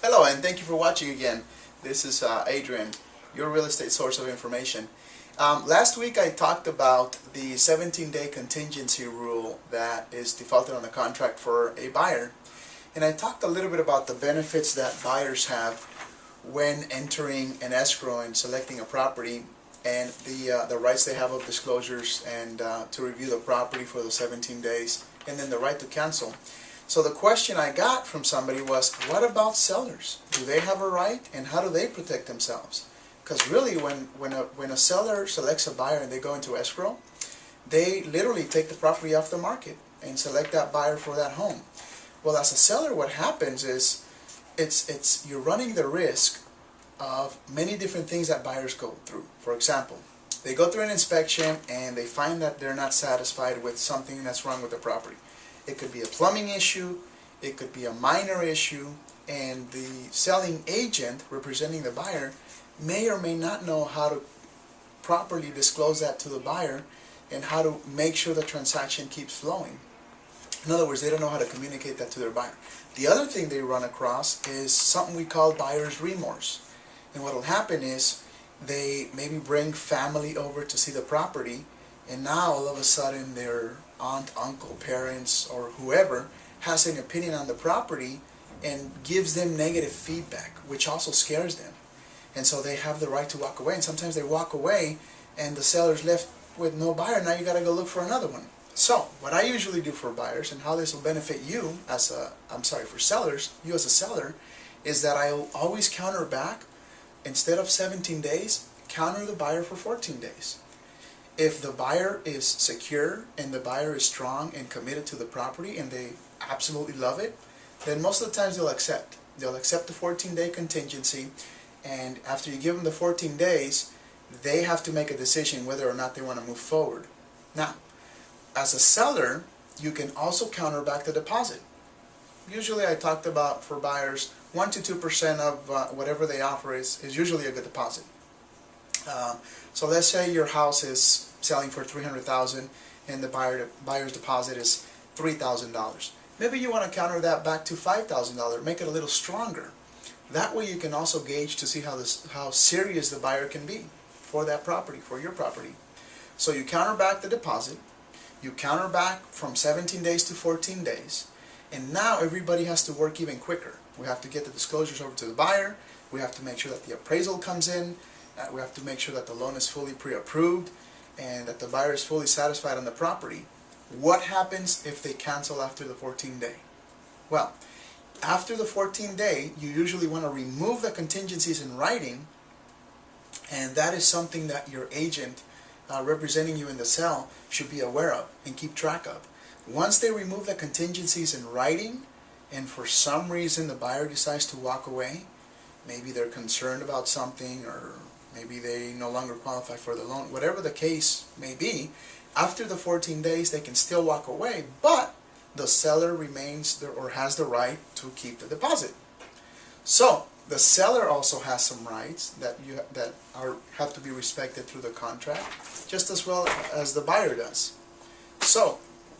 Hello, and thank you for watching again. This is Adrian, your real estate source of information. Last week I talked about the 17-day contingency rule that is defaulted on the contract for a buyer. And I talked a little bit about the benefits that buyers have when entering an escrow and selecting a property, and the rights they have of disclosures and to review the property for the 17 days, and then the right to cancel. So the question I got from somebody was, what about sellers? Do they have a right, and how do they protect themselves? Because really when a seller selects a buyer and they go into escrow, they literally take the property off the market and select that buyer for that home. Well, as a seller, what happens is you're running the risk of many different things that buyers go through. For example, they go through an inspection and they find that they're not satisfied with something that's wrong with the property. It could be a plumbing issue, it could be a minor issue, and the selling agent representing the buyer may or may not know how to properly disclose that to the buyer and how to make sure the transaction keeps flowing. In other words, they don't know how to communicate that to their buyer. The other thing they run across is something we call buyer's remorse. And what will happen is they maybe bring family over to see the property, and now all of a sudden their aunt, uncle, parents, or whoever has an opinion on the property and gives them negative feedback, which also scares them. And so they have the right to walk away, and sometimes they walk away and the seller's left with no buyer. Now you got to go look for another one. So what I usually do for buyers, and how this will benefit you as for sellers, you as a seller, is that I'll always counter back. Instead of 17 days, counter the buyer for 14 days. If the buyer is secure and the buyer is strong and committed to the property and they absolutely love it, then most of the times they'll accept. They'll accept the 14-day contingency, and after you give them the 14 days, they have to make a decision whether or not they want to move forward. Now, as a seller, you can also counter back the deposit. Usually I talked about, for buyers, 1 to 2% of whatever they offer is usually a good deposit. So let's say your house is selling for $300,000 and the buyer's deposit is $3,000. Maybe you want to counter that back to $5,000, make it a little stronger. That way you can also gauge to see how serious the buyer can be for that property, for your property. So you counter back the deposit, you counter back from 17 days to 14 days, and now everybody has to work even quicker. We have to get the disclosures over to the buyer, we have to make sure that the appraisal comes in, we have to make sure that the loan is fully pre-approved, and that the buyer is fully satisfied on the property. What happens if they cancel after the 14th day? Well, after the 14th day, you usually want to remove the contingencies in writing, and that is something that your agent representing you in the sale should be aware of and keep track of. Once they remove the contingencies in writing, and for some reason the buyer decides to walk away, maybe they're concerned about something, or maybe they no longer qualify for the loan, whatever the case may be, after the 14 days they can still walk away, but the seller remains there or has the right to keep the deposit. So the seller also has some rights that have to be respected through the contract, just as well as the buyer does. So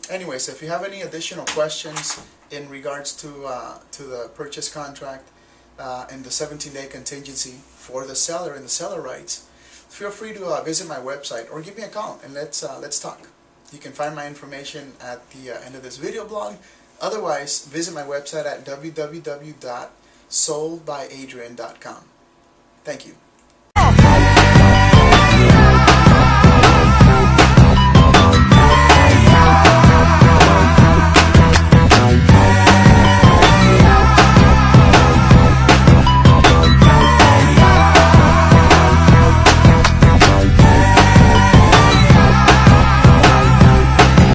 anyways, if you have any additional questions in regards to the purchase contract and the 17-day contingency for the seller and the seller rights, feel free to visit my website or give me a call and let's talk. You can find my information at the end of this video blog. Otherwise, visit my website at www.soldbyadrian.com. Thank you.